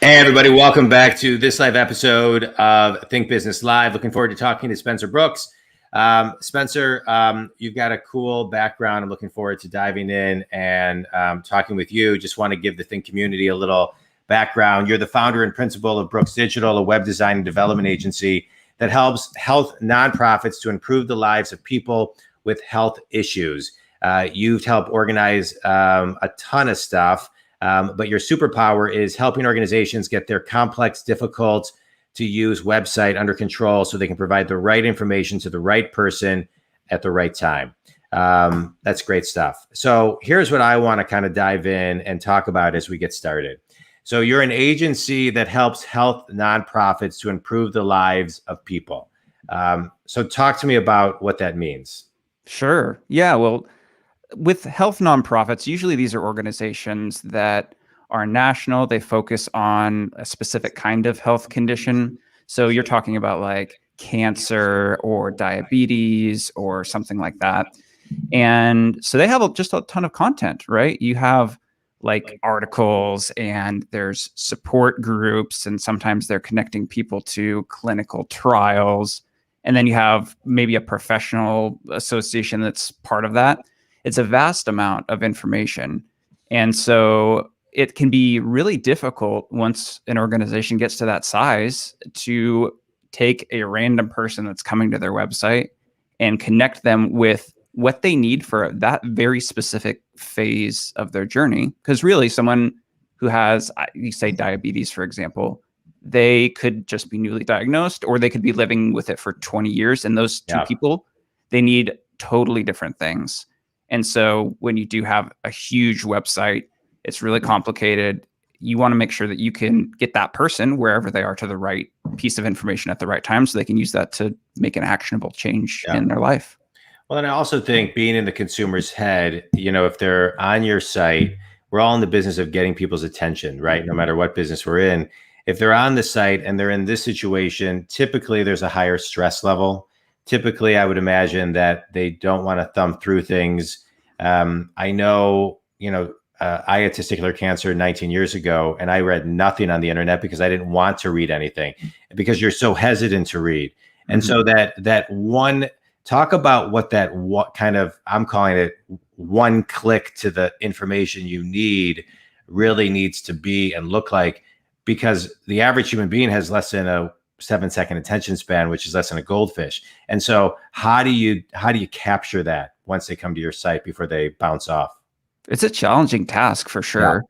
Hey, everybody, welcome back to this live episode of Think Business Live. Looking forward to talking to Spencer Brooks. Spencer, you've got a cool background. I'm looking forward to diving in and talking with you. Just want to give the Think community a little background. You're the founder and principal of Brooks Digital, a web design and development agency that helps health nonprofits to improve the lives of people with health issues. You've helped organize a ton of stuff. But your superpower is helping organizations get their complex, difficult to use website under control so they can provide the right information to the right person at the right time. That's great stuff. So here's what I want to kind of dive in and talk about as we get started. So you're an agency that helps health nonprofits to improve the lives of people. So talk to me about what that means. Sure. Yeah. Well, with health nonprofits, usually these are organizations that are national. They focus on a specific kind of health condition. So you're talking about like cancer or diabetes or something like that. And so they have just a ton of content, right? You have like articles and there's support groups, and sometimes they're connecting people to clinical trials. And then you have maybe a professional association that's part of that. It's a vast amount of information. And so it can be really difficult once an organization gets to that size to take a random person that's coming to their website and connect them with what they need for that very specific phase of their journey. Because really, someone who has, you say diabetes, for example, they could just be newly diagnosed, or they could be living with it for 20 years. And those two people, they need totally different things. And so when you do have a huge website, it's really complicated. You want to make sure that you can get that person wherever they are to the right piece of information at the right time so they can use that to make an actionable change in their life. Well, and I also think being in the consumer's head, if they're on your site, we're all in the business of getting people's attention, right? No matter what business we're in. If they're on the site and they're in this situation, typically there's a higher stress level. Typically, I would imagine that they don't want to thumb through things. I know, I had testicular cancer 19 years ago, and I read nothing on the internet because I didn't want to read anything, because you're so hesitant to read. And so that one, talk about what kind of, I'm calling it one click to the information you need really needs to be and look like, because the average human being has less than a 7-second attention span, which is less than a goldfish. And so how do you capture that once they come to your site before they bounce off? It's a challenging task for sure.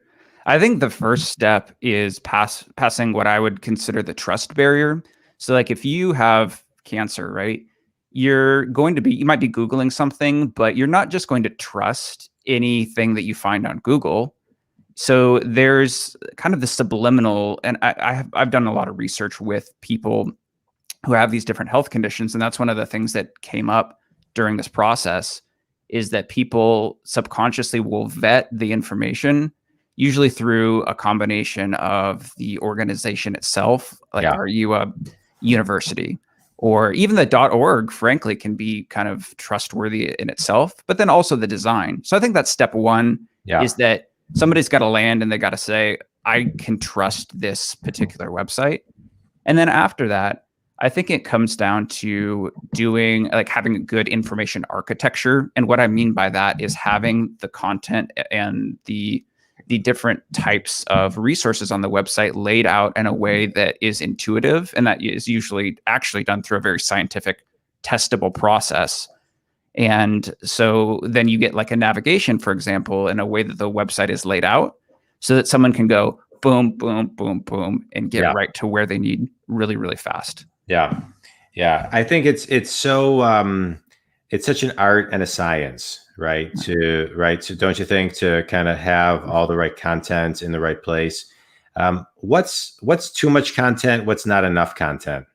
I think the first step is passing what I would consider the trust barrier. So like if you have cancer, right, you might be Googling something, but you're not just going to trust anything that you find on Google. So there's kind of the subliminal, and I've done a lot of research with people who have these different health conditions. And that's one of the things that came up during this process, is that people subconsciously will vet the information, usually through a combination of the organization itself. Like, are you a university? Or even the .org, frankly, can be kind of trustworthy in itself, but then also the design. So I think that's step one, is that somebody's got to land and they got to say, I can trust this particular website. And then after that, I think it comes down to having a good information architecture. And what I mean by that is having the content and the different types of resources on the website laid out in a way that is intuitive. And that is usually actually done through a very scientific, testable process. And so then you get like a navigation, for example, in a way that the website is laid out so that someone can go boom, boom, boom, boom, and get right to where they need really, really fast. Yeah. I think it's so it's such an art and a science, right? So don't you think, to kind of have all the right content in the right place? What's too much content? What's not enough content?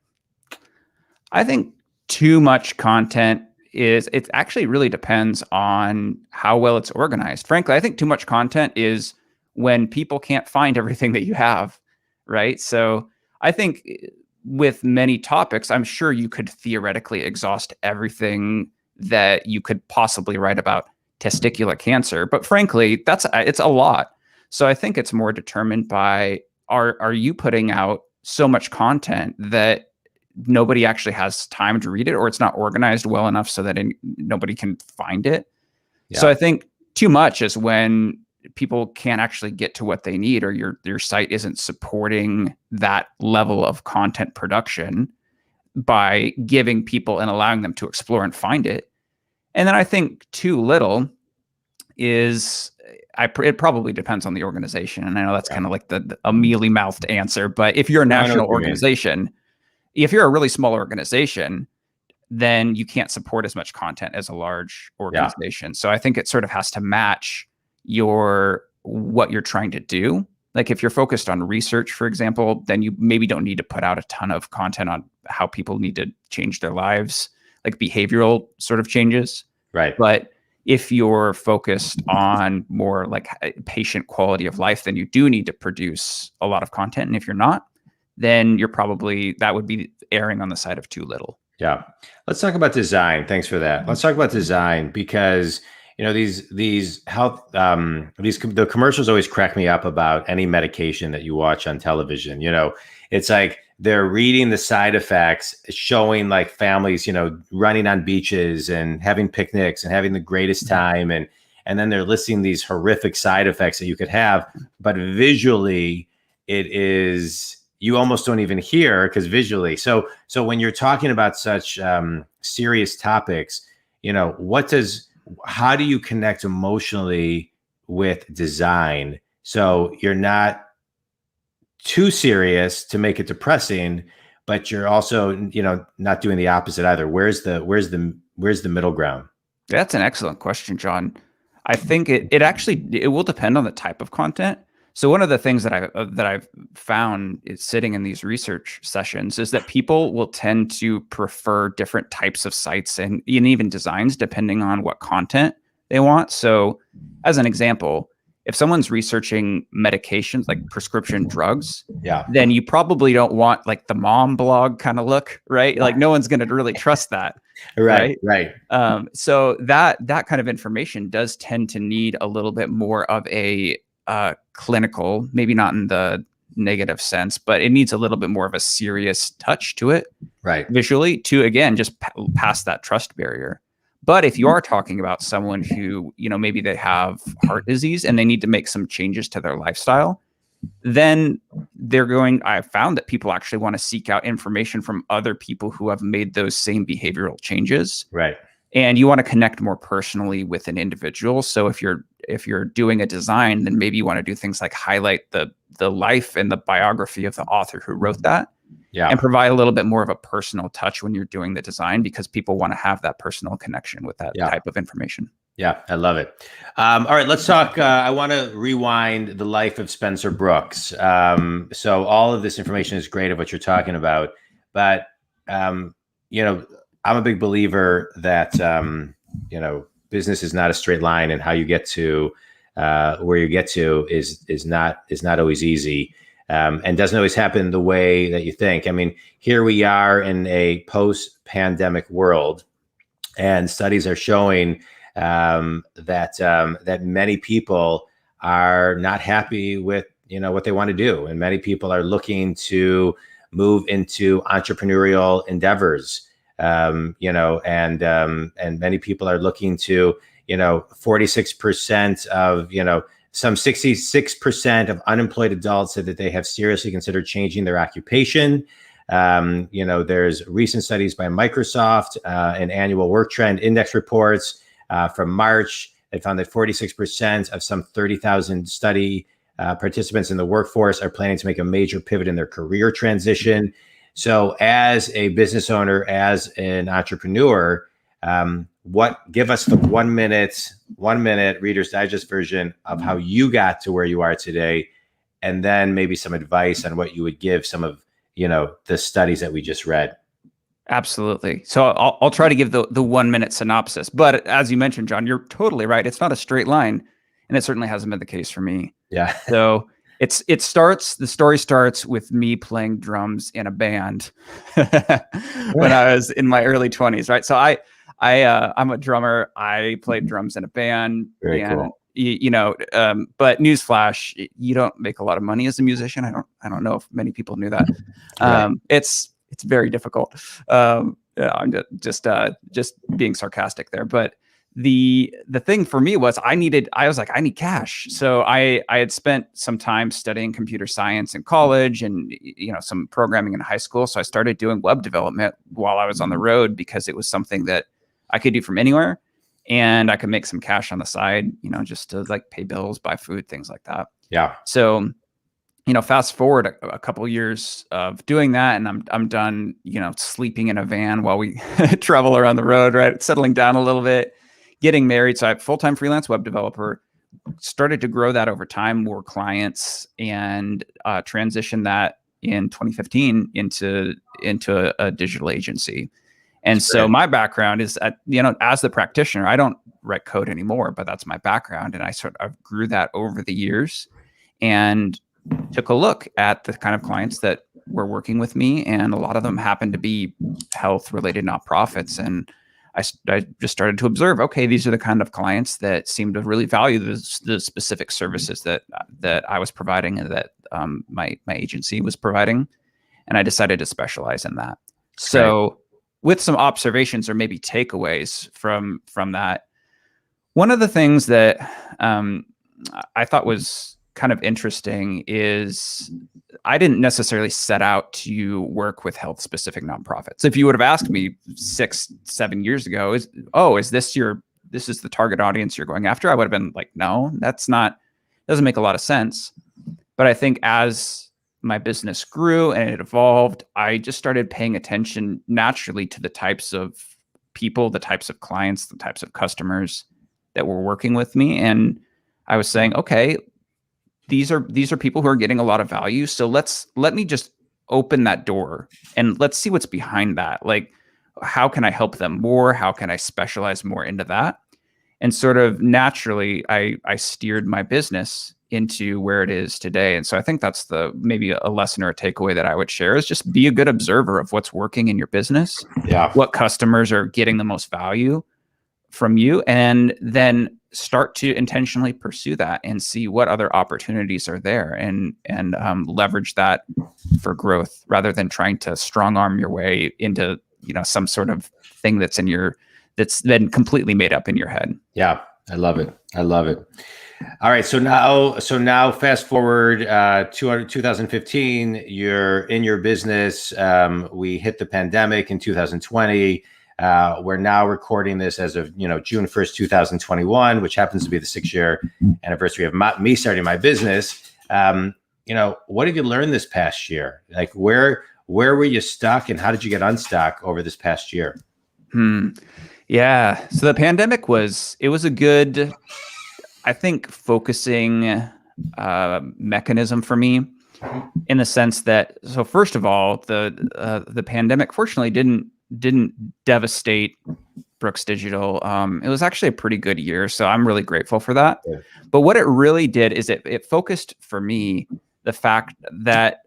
I think too much content it actually really depends on how well it's organized. Frankly, I think too much content is when people can't find everything that you have, right? So I think with many topics, I'm sure you could theoretically exhaust everything that you could possibly write about testicular cancer. But frankly, it's a lot. So I think it's more determined by are you putting out so much content that nobody actually has time to read it, or it's not organized well enough so that nobody can find it? Yeah. So I think too much is when people can't actually get to what they need, or your site isn't supporting that level of content production by giving people and allowing them to explore and find it. And then I think too little is it probably depends on the organization. And I know that's kind of like a mealy mouthed answer, but if you're a national organization, if you're a really small organization, then you can't support as much content as a large organization. So I think it sort of has to match what you're trying to do. Like if you're focused on research, for example, then you maybe don't need to put out a ton of content on how people need to change their lives, like behavioral sort of changes. Right. But if you're focused on more like patient quality of life, then you do need to produce a lot of content. And if you're not, then that would be erring on the side of too little. Yeah. Let's talk about design. Thanks for that. Let's talk about design because, these health, the commercials always crack me up about any medication that you watch on television. It's like they're reading the side effects, showing like families, running on beaches and having picnics and having the greatest time. And then they're listing these horrific side effects that you could have, but visually you almost don't even hear because visually. So when you're talking about such serious topics, how do you connect emotionally with design? So you're not too serious to make it depressing, but you're also, not doing the opposite either. Where's the middle ground? That's an excellent question, John. I think it will depend on the type of content. So one of the things that I've found is sitting in these research sessions is that people will tend to prefer different types of sites and even designs depending on what content they want. So as an example, if someone's researching medications like prescription drugs, then you probably don't want like the mom blog kind of look, right? Like no one's going to really trust that. Right. So that kind of information does tend to need a little bit more of a clinical, maybe not in the negative sense, but it needs a little bit more of a serious touch to it, right? Visually, to again just pass that trust barrier. But if you are talking about someone who, maybe they have heart disease and they need to make some changes to their lifestyle, then I found that people actually want to seek out information from other people who have made those same behavioral changes. Right. And you want to connect more personally with an individual. So if you're doing a design, then maybe you want to do things like highlight the life and the biography of the author who wrote that. Yeah. And provide a little bit more of a personal touch when you're doing the design because people want to have that personal connection with that type of information. Yeah, I love it. All right, let's talk. I want to rewind the life of Spencer Brooks. So all of this information is great of what you're talking about, but I'm a big believer that business is not a straight line, and how you get to where you get to is not always easy, and doesn't always happen the way that you think. I mean, here we are in a post-pandemic world, and studies are showing that many people are not happy with what they want to do, and many people are looking to move into entrepreneurial endeavors. And many people are looking to, 46% of, some 66% of unemployed adults said that they have seriously considered changing their occupation. There's recent studies by Microsoft and annual work trend index reports from March. They found that 46% of some 30,000 study participants in the workforce are planning to make a major pivot in their career transition. So as a business owner, as an entrepreneur, give us the 1 minute Reader's Digest version of how you got to where you are today, and then maybe some advice on what you would give some of, the studies that we just read. Absolutely. So I'll try to give the 1 minute synopsis, but as you mentioned, John, you're totally right. It's not a straight line, and it certainly hasn't been the case for me. Yeah. So the story starts with me playing drums in a band when I was in my early 20s, right? So I'm a drummer. I played drums in a band. Very cool. but newsflash, you don't make a lot of money as a musician. I don't know if many people knew that. Right. It's very difficult. I'm just being sarcastic there, but the thing for me was I was like, I need cash. So I had spent some time studying computer science in college and, some programming in high school. So I started doing web development while I was on the road because it was something that I could do from anywhere and I could make some cash on the side, just to like pay bills, buy food, things like that. Yeah. So, fast forward a couple of years of doing that, and I'm done, sleeping in a van while we travel around the road, right? Settling down a little bit, getting married. So I'm full-time freelance web developer, started to grow that over time, more clients, and transition that in 2015 into a digital agency. And so my background is, as the practitioner, I don't write code anymore, but that's my background. And I grew that over the years and took a look at the kind of clients that were working with me. And a lot of them happened to be health related nonprofits. And I just started to observe, okay, these are the kind of clients that seem to really value the specific services that I was providing and that my agency was providing. And I decided to specialize in that. So with some observations or maybe takeaways from that, one of the things that I thought was kind of interesting is I didn't necessarily set out to work with health specific nonprofits. If you would have asked me 6-7 years ago, is this the target audience you're going after? I would have been like, no, doesn't make a lot of sense. But I think as my business grew and it evolved, I just started paying attention naturally to the types of people, the types of clients, the types of customers that were working with me. And I was saying, okay, these are people who are getting a lot of value. So let me just open that door and let's see what's behind that. Like, how can I help them more? How can I specialize more into that? And sort of naturally, I steered my business into where it is today. And so I think that's maybe a lesson or a takeaway that I would share is just be a good observer of what's working in your business. Yeah. What customers are getting the most value from you, and then start to intentionally pursue that and see what other opportunities are there and leverage that for growth rather than trying to strong arm your way into, some sort of thing that's then completely made up in your head. Yeah. I love it. All right. So now fast forward to 2015, you're in your business. We hit the pandemic in 2020. We're now recording this as of, June 1st, 2021, which happens to be the 6-year anniversary of me starting my business. What did you learn this past year? Like where were you stuck and how did you get unstuck over this past year? Yeah. So the pandemic was a good, I think, focusing mechanism for me in the sense that, so first of all, the pandemic fortunately didn't devastate Brooks Digital. It was actually a pretty good year, so I'm really grateful for that. Yeah. But what it really did is it focused for me the fact that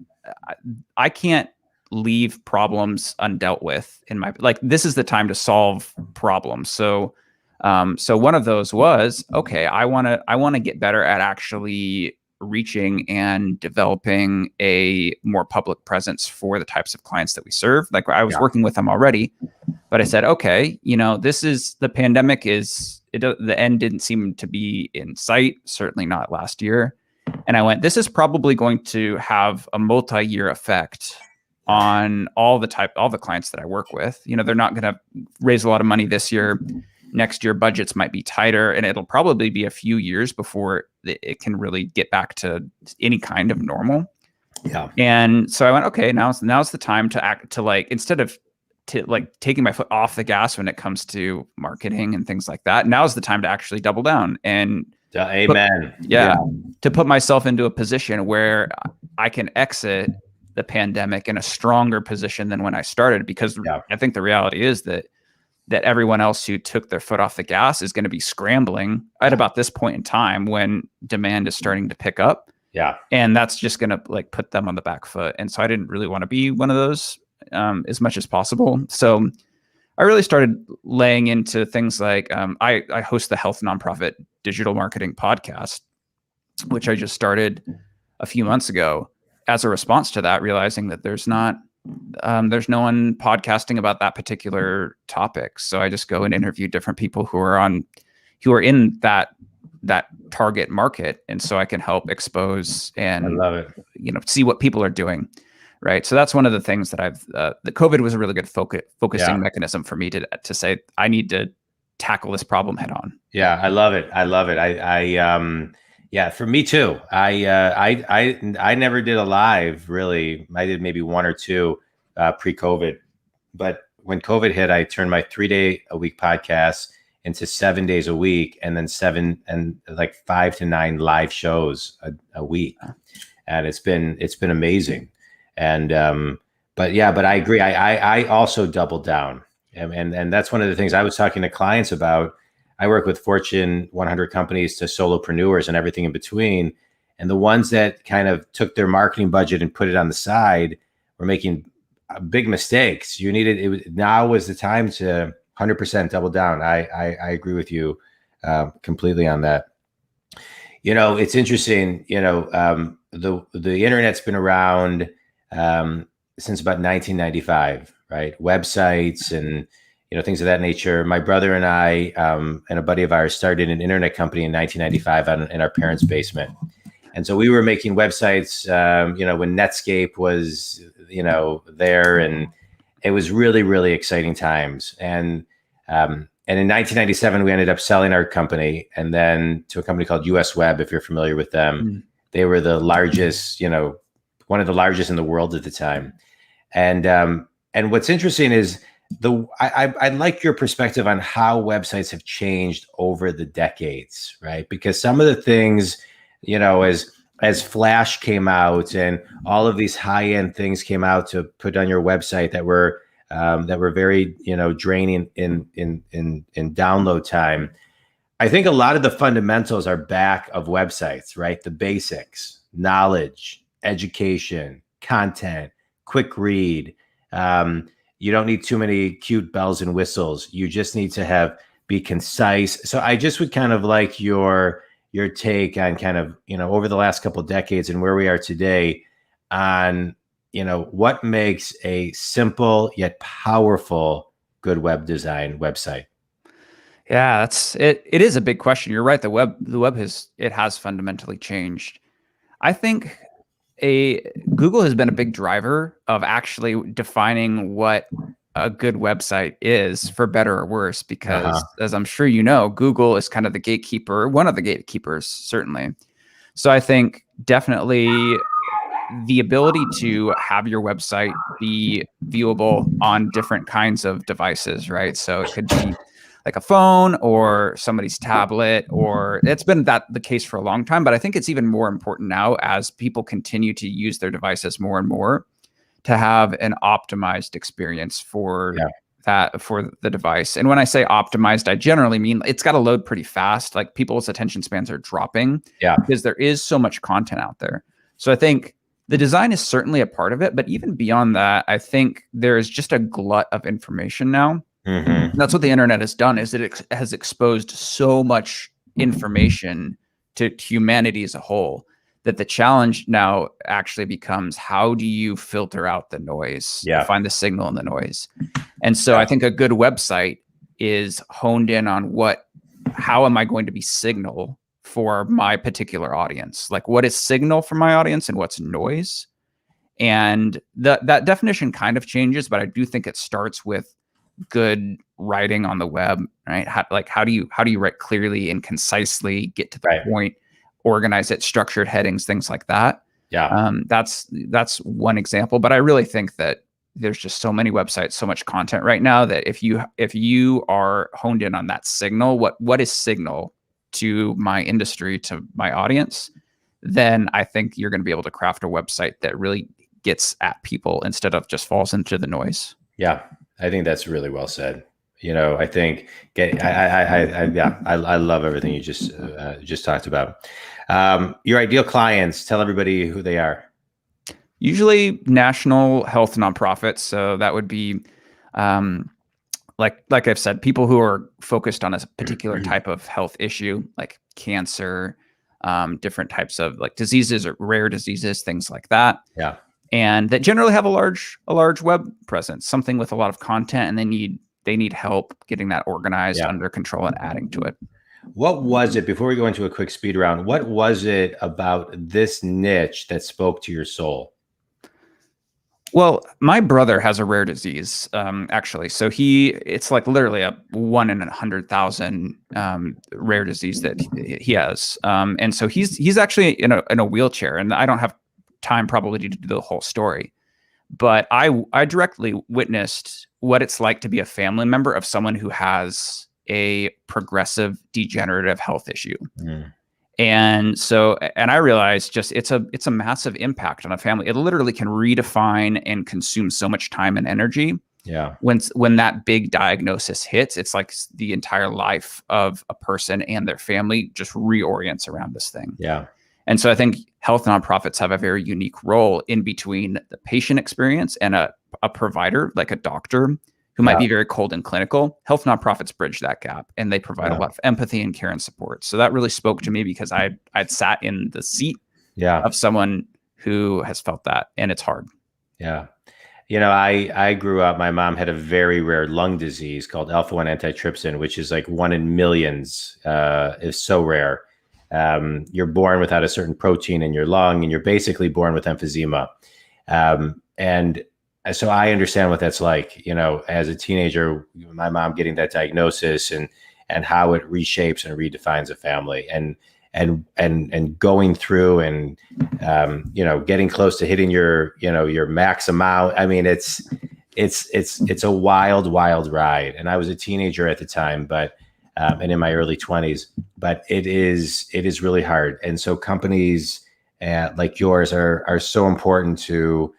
I can't leave problems undealt with in my, like, this is the time to solve problems. So one of those was, okay, I want to get better at actually reaching and developing a more public presence for the types of clients that we serve. Like I was working with them already, but I said, okay, the pandemic the end didn't seem to be in sight, certainly not last year. And I went, this is probably going to have a multi-year effect on all the clients that I work with. They're not going to raise a lot of money this year. Next year, budgets might be tighter, and it'll probably be a few years before it can really get back to any kind of normal. Yeah. And so I went, okay, now's the time to act, to like, instead of taking my foot off the gas when it comes to marketing and things like that, now's the time to actually double down and amen. To put myself into a position where I can exit the pandemic in a stronger position than when I started, because I think the reality is that everyone else who took their foot off the gas is going to be scrambling at about this point in time when demand is starting to pick up. Yeah. And that's just going to like put them on the back foot. And so I didn't really want to be one of those as much as possible. So I really started laying into things like I host the Health Nonprofit Digital Marketing Podcast, which I just started a few months ago as a response to that, realizing that there's no one podcasting about that particular topic. So I just go and interview different people who are in that target market, and so I can help expose and I love it. See what people are doing. Right. So that's one of the things that the COVID was a really good focusing mechanism for me to say, I need to tackle this problem head on. Yeah. I love it. Yeah, for me too. I never did a live really. I did maybe one or two pre-COVID, but when COVID hit, I turned my 3-day-a-week podcast into 7 days a week, and then 5 to 9 live shows a week. And it's been amazing. And, but I agree. I also doubled down, and that's one of the things I was talking to clients about. I work with Fortune 100 companies to solopreneurs and everything in between. And the ones that kind of took their marketing budget and put it on the side were making big mistakes. Now was the time to 100% double down. I agree with you completely on that. It's interesting, the internet's been around since about 1995, right? Websites and, things of that nature. My brother and I and a buddy of ours started an internet company in 1995 in our parents' basement. And so we were making websites, when Netscape was, there, and it was really, really exciting times. And in 1997, we ended up selling our company, and then to a company called US Web, if you're familiar with them. They were the largest, one of the largest in the world at the time. And what's interesting is I like your perspective on how websites have changed over the decades, right? Because some of the things, as Flash came out and all of these high-end things came out to put on your website that were very, draining in download time. I think a lot of the fundamentals are back of websites, right? The basics, knowledge, education, content, quick read. You don't need too many cute bells and whistles. You just need to be concise. So I just would kind of like your take on kind of, over the last couple of decades and where we are today on, what makes a simple yet powerful good web design website. Yeah, it is a big question. You're right. The web has fundamentally changed. I think Google has been a big driver of actually defining what a good website is, for better or worse, because as I'm sure Google is kind of the gatekeeper, one of the gatekeepers, certainly. So I think definitely the ability to have your website be viewable on different kinds of devices, right? So it could be like a phone or somebody's tablet, or it's been the case for a long time, but I think it's even more important now as people continue to use their devices more and more to have an optimized experience for the device. And when I say optimized, I generally mean it's got to load pretty fast. Like, people's attention spans are dropping because there is so much content out there. So I think the design is certainly a part of it, but even beyond that, I think there is just a glut of information now. That's what the internet has done, is it has exposed so much information to humanity as a whole, that the challenge now actually becomes, how do you filter out the noise, find the signal in the noise? And so I think a good website is honed in on how am I going to be signal for my particular audience? Like, what is signal for my audience and what's noise? And that definition kind of changes, but I do think it starts with good writing on the web, right? How do you write clearly and concisely, get to the point, organize it, structured headings, things like that. That's one example, but I really think that there's just so many websites, so much content right now, that if you are honed in on that signal, what is signal to my industry, to my audience, then I think you're going to be able to craft a website that really gets at people instead of just falls into the noise. Yeah, I think that's really well said. I think I love everything you just talked about. Your ideal clients, tell everybody who they are. Usually national health nonprofits. So that would be like I've said, people who are focused on a particular type of health issue, like cancer, different types of like diseases or rare diseases, things like that. Yeah. And that generally have a large web presence, something with a lot of content, and they need help getting that organized, under control, and adding to it. What was it, before we go into a quick speed round, what was it about this niche that spoke to your soul? Well, my brother has a rare disease, actually. So it's like literally a 1 in 100,000 rare disease that he has. And so he's actually in a wheelchair, and I don't have time probably to do the whole story. But I directly witnessed what it's like to be a family member of someone who has a progressive degenerative health issue. And so, and I realized just it's a massive impact on a family. It literally can redefine and consume so much time and energy. Yeah. When that big diagnosis hits, it's like the entire life of a person and their family just reorients around this thing. Yeah. And so I think health nonprofits have a very unique role in between the patient experience and a provider, like a doctor, who might be very cold and clinical. Health nonprofits bridge that gap, and they provide a lot of empathy and care and support. So that really spoke to me because I'd sat in the seat of someone who has felt that, and it's hard. Yeah. You know, I grew up, my mom had a very rare lung disease called alpha-1 antitrypsin, which is like 1 in millions. It's so rare. You're born without a certain protein in your lung, and you're basically born with emphysema. And so I understand what that's like, you know, as a teenager, my mom getting that diagnosis and how it reshapes and redefines a family, and going through and, you know, getting close to hitting your max amount. I mean, it's a wild ride. And I was a teenager at the time, but, and in my early 20s, but it is really hard. And so companies like yours are so important to,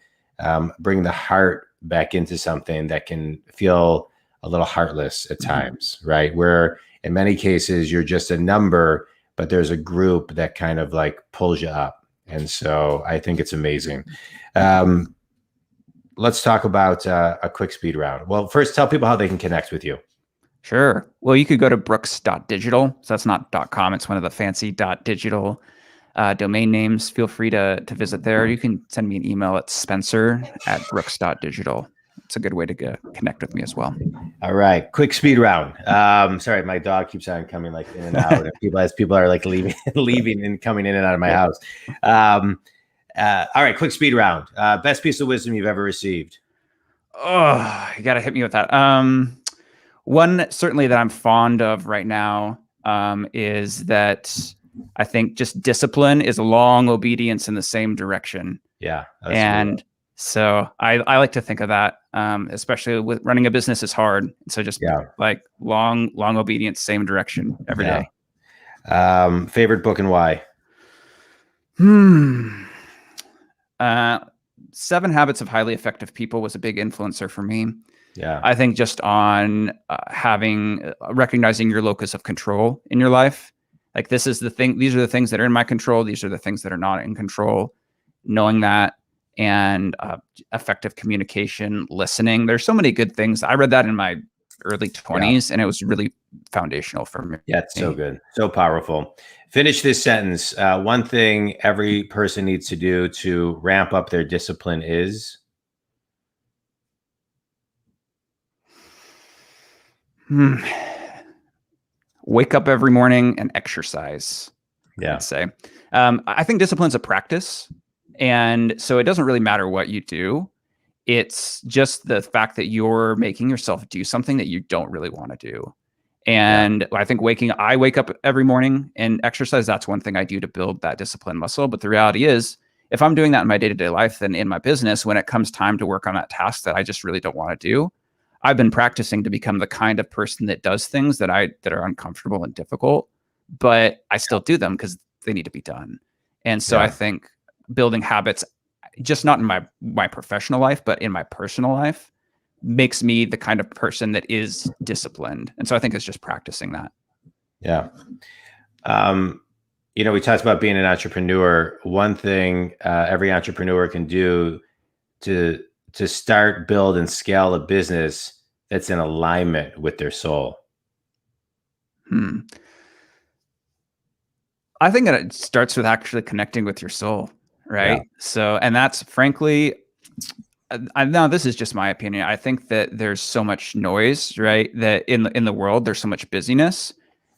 bring the heart back into something that can feel a little heartless at times, right? Where in many cases you're just a number, but there's a group that kind of like pulls you up. And so I think it's amazing. Let's talk about a quick speed round. Well, first tell people how they can connect with you. Sure. Well, you could go to brooks.digital. So that's not .com. It's one of the fancy .digital domain names. Feel free to visit there. You can send me an email at spencer@brooks.digital. It's a good way to connect with me as well. All right. Quick speed round. Sorry, my dog keeps on coming like in and out. And people are like leaving and coming in and out of my house. All right. Quick speed round. Best piece of wisdom you've ever received. Oh, you got to hit me with that. One certainly that I'm fond of right now is that I think just discipline is long obedience in the same direction. Yeah. And so I like to think of that, especially with running a business is hard. So just like long obedience, same direction every day. Favorite book and why? 7 Habits of Highly Effective People was a big influencer for me. Yeah. I think just on recognizing your locus of control in your life. Like this is the thing, these are the things that are in my control. These are the things that are not in control. Knowing that, and effective communication, listening. There's so many good things. I read that in my early 20s and it was really foundational for me. Yeah, it's so good. So powerful. Finish this sentence. One thing every person needs to do to ramp up their discipline is? Wake up every morning and exercise. Yeah. I'd say. I think discipline's a practice. And so it doesn't really matter what you do. It's just the fact that you're making yourself do something that you don't really want to do. And I think I wake up every morning and exercise. That's one thing I do to build that discipline muscle. But the reality is, if I'm doing that in my day-to-day life, then in my business, when it comes time to work on that task that I just really don't want to do, I've been practicing to become the kind of person that does things that are uncomfortable and difficult, but I still do them because they need to be done. And so I think building habits, just not in my professional life, but in my personal life, makes me the kind of person that is disciplined. And so I think it's just practicing that. Yeah. You know, we talked about being an entrepreneur. One thing every entrepreneur can do to start, build, and scale a business that's in alignment with their soul? Hmm. I think that it starts with actually connecting with your soul, Yeah. right? So, and that's frankly, now this is just my opinion. I think that there's so much noise, right? That in the world, there's so much busyness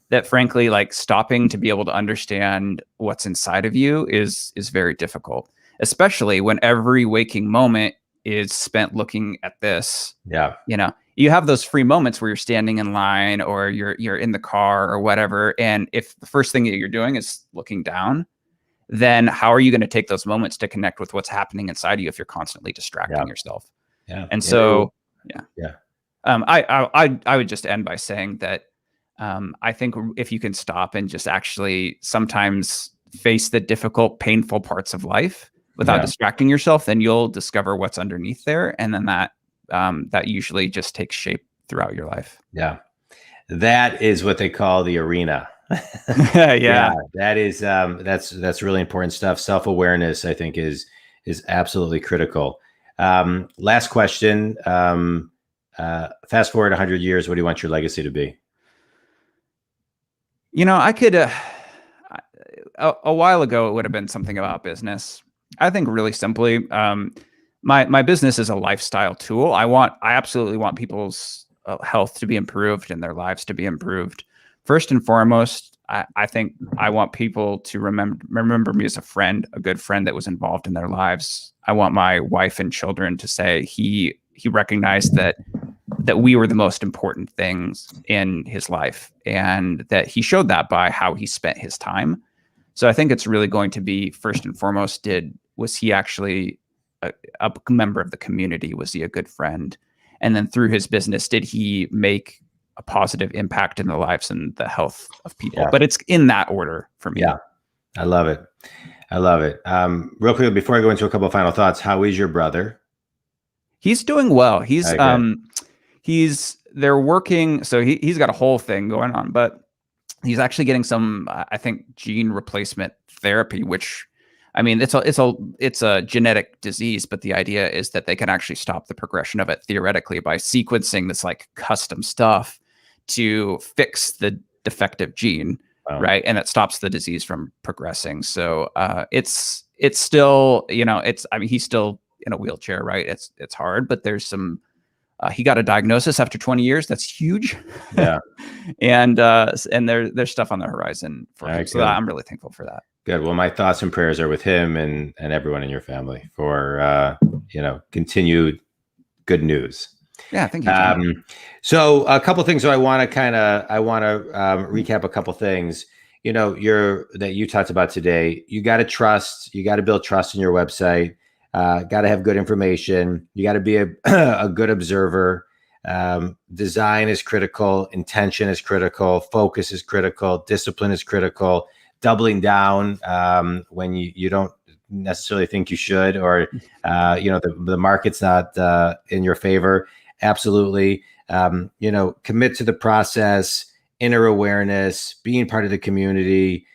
that frankly, like stopping to be able to understand what's inside of you is very difficult, especially when every waking moment is spent looking at this. Yeah. You know, you have those free moments where you're standing in line or you're in the car or whatever, and if the first thing that you're doing is looking down, then how are you going to take those moments to connect with what's happening inside of you if you're constantly Yeah. distracting yourself? Yeah. And so, yeah, Yeah. I would just end by saying that I think if you can stop and just actually sometimes face the difficult, painful parts of life without Yeah. distracting yourself, then you'll discover what's underneath there, and then that usually just takes shape throughout your life. Yeah. That is what they call the arena. Yeah, Yeah. that is that's really important stuff. Self-awareness, I think, is absolutely critical. Last question. Fast forward 100 years, what do you want your legacy to be? I could a while ago it would have been something about business. I think really simply, my business is a lifestyle tool. I absolutely want people's health to be improved and their lives to be improved. First and foremost, I think I want people to remember me as a friend, a good friend that was involved in their lives. I want my wife and children to say he recognized that we were the most important things in his life, and that he showed that by how he spent his time. So I think it's really going to be first and foremost, was he actually a member of the community? Was he a good friend? And then through his business, did he make a positive impact in the lives and the health of people? Yeah. But it's in that order for me. Yeah, I love it. I love it. Real quick, before I go into a couple of final thoughts, how is your brother? He's doing well. Okay. They're working. So he's got a whole thing going on, but he's actually getting some, I think, gene replacement therapy, which, I mean, it's a genetic disease, but the idea is that they can actually stop the progression of it theoretically by sequencing this like custom stuff to fix the defective gene, Wow. right? And it stops the disease from progressing. So it's still, I mean, he's still in a wheelchair, right? It's hard, but there's some. He got a diagnosis after 20 years. That's huge. Yeah. and there's stuff on the horizon for him. So I'm really thankful for that. Good. Well, my thoughts and prayers are with him and everyone in your family for continued good news. Yeah, thank you. So a couple of things. So I want to recap a couple of things. That you talked about today. You got to trust. You got to build trust in your website. Got to have good information. You got to be a good observer. Design is critical. Intention is critical. Focus is critical. Discipline is critical. Doubling down when you don't necessarily think you should, or the market's not in your favor. Absolutely. Commit to the process. Inner awareness. Being part of the community.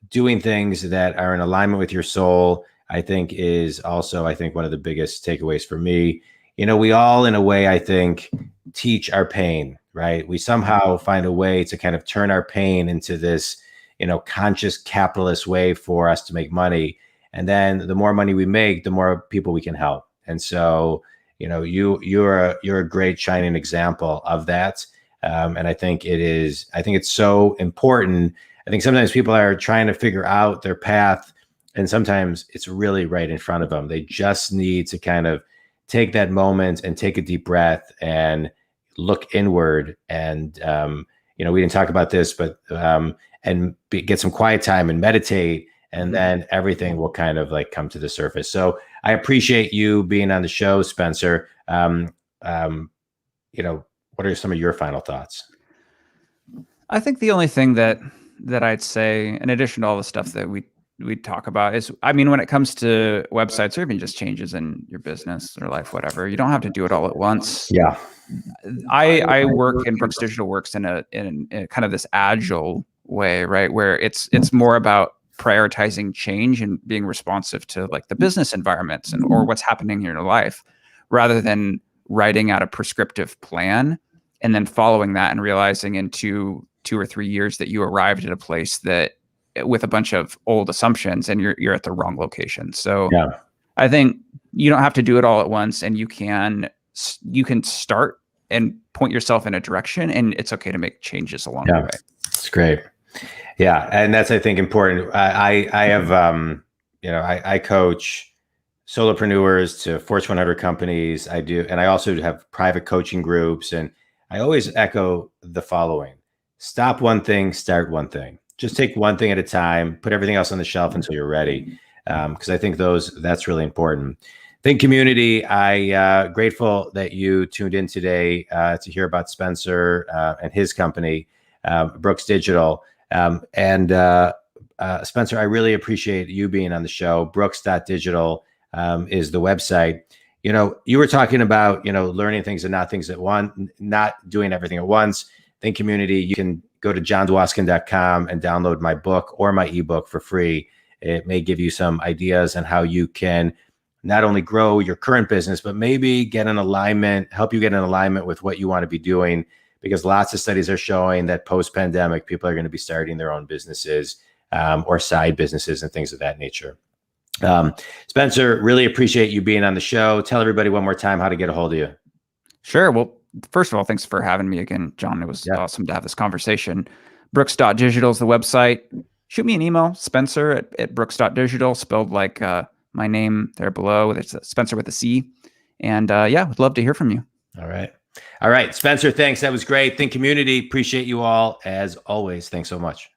Doing things that are in alignment with your soul, I think is also, one of the biggest takeaways for me. We all, in a way, I think, teach our pain, right? We somehow find a way to kind of turn our pain into this, conscious capitalist way for us to make money. And then the more money we make, the more people we can help. And so, you're a great shining example of that. And I think it's so important. I think sometimes people are trying to figure out their path, and sometimes it's really right in front of them. They just need to kind of take that moment and take a deep breath and look inward. And, we didn't talk about this, but, get some quiet time and meditate, and then everything will kind of like come to the surface. So I appreciate you being on the show, Spencer. What are some of your final thoughts? I think the only thing that I'd say, in addition to all the stuff that we talk about, is, I mean, when it comes to websites or even just changes in your business or life, whatever, you don't have to do it all at once. Yeah. I work in Brooks Digital Works in a kind of this agile way, right? Where it's more about prioritizing change and being responsive to like the business environments or what's happening in your life, rather than writing out a prescriptive plan and then following that and realizing in 2 or 3 years that you arrived at a place that with a bunch of old assumptions and you're at the wrong location. So Yeah. I think you don't have to do it all at once, and you can start and point yourself in a direction, and it's okay to make changes along the way. It's great. Yeah. And that's, I think, important. I have, I coach solopreneurs to Fortune 100 companies. I do. And I also have private coaching groups. And I always echo the following: stop one thing, start one thing. Just take one thing at a time, put everything else on the shelf until you're ready. Because I think that's really important. Think community, I grateful that you tuned in today to hear about Spencer and his company, Brooks Digital. Spencer, I really appreciate you being on the show. Brooks.digital is the website. You were talking about, learning things and not doing everything at once. Think community, you can go to johndwoskin.com and download my book or my ebook for free. It may give you some ideas on how you can not only grow your current business, but maybe help you get in alignment with what you want to be doing, because lots of studies are showing that post-pandemic, people are going to be starting their own businesses or side businesses and things of that nature. Spencer, really appreciate you being on the show. Tell everybody one more time how to get a hold of you. Sure. Well, first of all, thanks for having me again, John. It was awesome to have this conversation. Brooks.digital is the website. Shoot me an email, Spencer at Brooks.digital, spelled like my name there below. It's Spencer with a C. And would love to hear from you. All right. Spencer, thanks. That was great. Think community. Appreciate you all. As always, thanks so much.